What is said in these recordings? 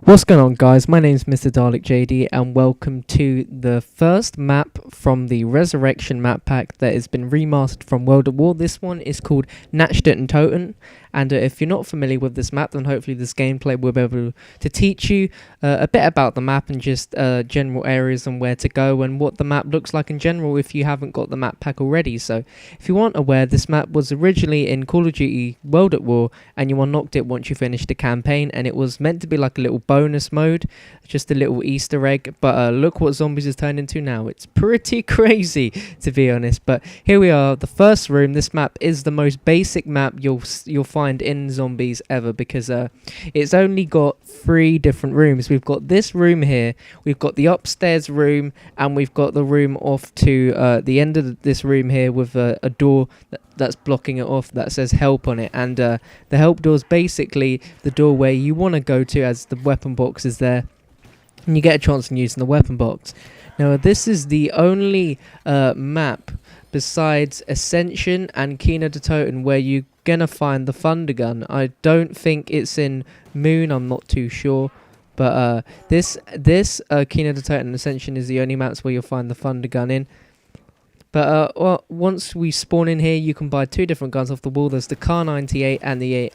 What's going on, guys? My name's MrDalekJD and welcome to the first map from the Rezurrection map pack that has been remastered from World at War. This one is called Nacht Der Untoten, and if you're not familiar with this map, then hopefully this gameplay will be able to teach you a bit about the map and just general areas and where to go and what the map looks like in general if you haven't got the map pack already. So if you aren't aware, this map was originally in Call of Duty World at War and you unlocked it once you finished the campaign, and it was meant to be like a little bonus mode, just a little Easter egg, but look what zombies has turned into now. It's pretty crazy, to be honest. But here we are, the first room. This map is the most basic map you'll find in zombies ever, because it's only got 3 different rooms. We've got this room here, we've got the upstairs room, and we've got the room off to the end of this room here with a door that's blocking it off that says help on it, and the help door is basically the door where you want to go to, as the weapon box is there and you get a chance in using the weapon box. Now this is the only map besides Ascension and Nacht Der Untoten where you're gonna find the thunder gun. I don't think it's in Moon, I'm not too sure, but this Nacht Der Untoten and Ascension is the only maps where you'll find the thunder gun in. But well, once we spawn in here, you can buy 2 different guns off the wall. There's the Kar 98 and the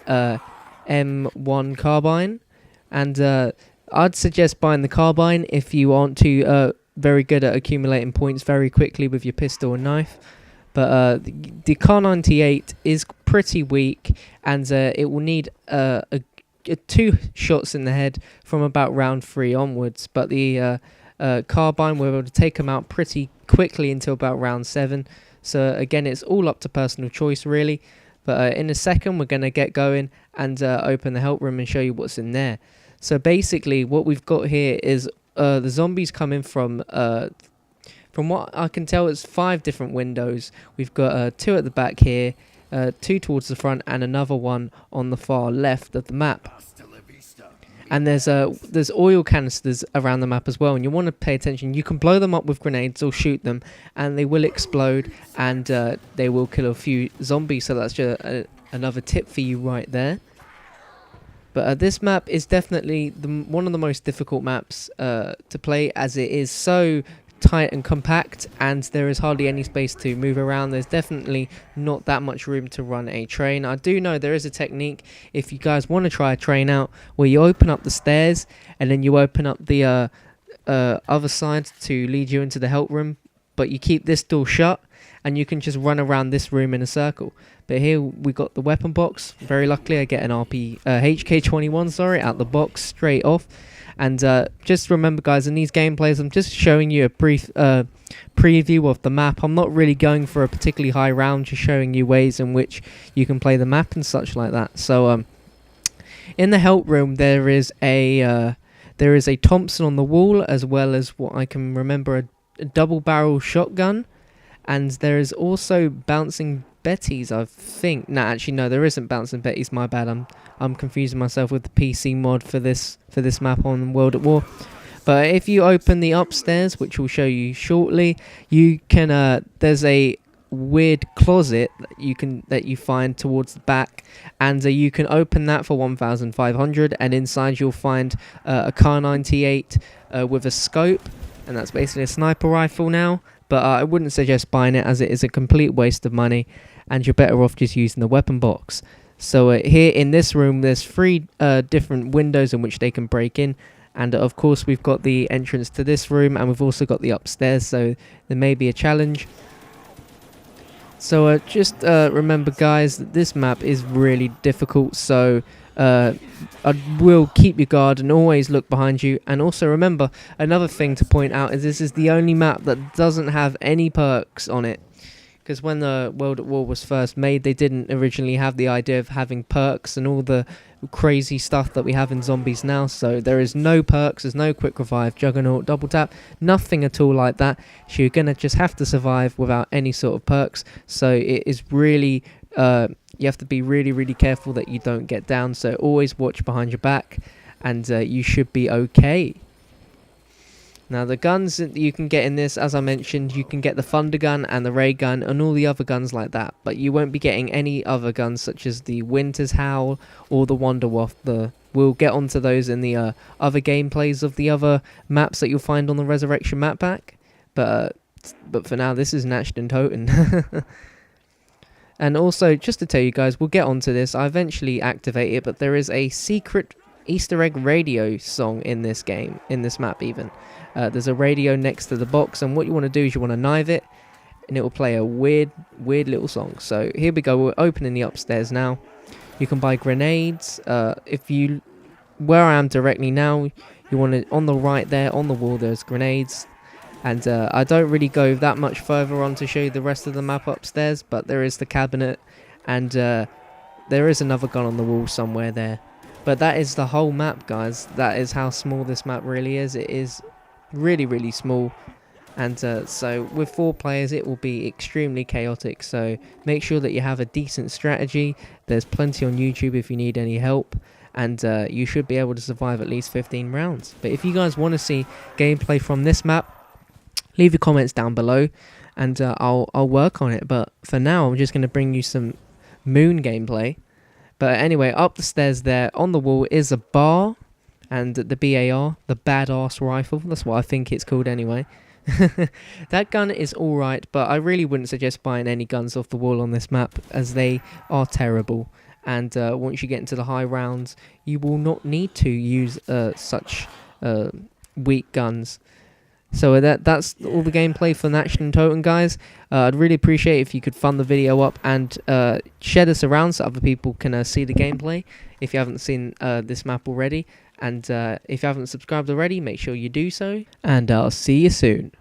M1 carbine, and I'd suggest buying the carbine if you aren't too very good at accumulating points very quickly with your pistol and knife. But the Kar 98 is pretty weak, and it will need 2 shots in the head from about round 3 onwards. But the carbine, we're able to take them out pretty quickly until about round 7. So again, it's all up to personal choice really. But in a second, we're going to get going and open the help room and show you what's in there. So basically what we've got here is the zombies coming from what I can tell, it's 5 different windows. We've got 2 at the back here, 2 towards the front, and another one on the far left of the map. And there's oil canisters around the map as well, and you want to pay attention. You can blow them up with grenades or shoot them, and they will explode, and they will kill a few zombies. So that's just another tip for you right there. But this map is definitely one of the most difficult maps to play, as it is so tight and compact, and there is hardly any space to move around. There's definitely not that much room to run a train. I do know there is a technique, if you guys want to try a train out, where you open up the stairs and then you open up the other side to lead you into the help room, but you keep this door shut and you can just run around this room in a circle. But here we got the weapon box. Very luckily I get an HK21 out the box straight off. And just remember, guys, in these gameplays, I'm just showing you a brief preview of the map. I'm not really going for a particularly high round, just showing you ways in which you can play the map and such like that. So in the help room, there is a Thompson on the wall, as well as what I can remember, a double barrel shotgun, and there is also bouncing Betty's, I think. No, actually, no, there isn't bouncing Betty's. My bad. I'm confusing myself with the PC mod for this map on World at War. But if you open the upstairs, which we'll show you shortly, you can there's a weird closet that you find towards the back, and you can open that for 1,500, and inside you'll find a Kar 98 with a scope, and that's basically a sniper rifle now. But I wouldn't suggest buying it, as it is a complete waste of money, and you're better off just using the weapon box. So here in this room, there's 3 different windows in which they can break in, and of course we've got the entrance to this room, and we've also got the upstairs, so there may be a challenge. So just remember, guys, that this map is really difficult, so I will keep your guard and always look behind you. And also remember, another thing to point out is this is the only map that doesn't have any perks on it, because when the World at War was first made, they didn't originally have the idea of having perks and all the crazy stuff that we have in zombies now. So there is no perks, there's no quick revive, juggernaut, double tap, nothing at all like that. So you're gonna just have to survive without any sort of perks. So it is really you have to be really careful that you don't get down. So always watch behind your back, and you should be okay. Now the guns that you can get in this, as I mentioned, you can get the Thunder Gun and the Ray Gun and all the other guns like that, but you won't be getting any other guns such as the Winter's Howl or the Wonder Waft. We'll get onto those in the other gameplays of the other maps that you'll find on the Rezurrection map pack, but for now this is Nacht Der Untoten. And also, just to tell you guys, we'll get onto this, I eventually activate it, but there is a secret Easter egg radio song in this game, in this map even. There's a radio next to the box, and what you want to do is you want to knife it, and it will play a weird little song. So here we go, we're opening the upstairs now. You can buy grenades. Where I am directly now, you want to, on the right there, on the wall, there's grenades. And I don't really go that much further on to show you the rest of the map upstairs, but there is the cabinet, and there is another gun on the wall somewhere there. But that is the whole map, guys. That is how small this map really is. It is really small, and so with 4 players it will be extremely chaotic, so make sure that you have a decent strategy. There's plenty on YouTube if you need any help, and you should be able to survive at least 15 rounds. But if you guys want to see gameplay from this map, leave your comments down below, and I'll work on it. But for now, I'm just going to bring you some Moon gameplay. But anyway, up the stairs there, on the wall is a bar, and the BAR, the badass rifle. That's what I think it's called anyway. That gun is alright, but I really wouldn't suggest buying any guns off the wall on this map, as they are terrible. And once you get into the high rounds, you will not need to use such weak guns. So that's all the gameplay for Nacht Der Untoten, guys. I'd really appreciate if you could thumb the video up and share this around so other people can see the gameplay if you haven't seen this map already. And if you haven't subscribed already, make sure you do so. And I'll see you soon.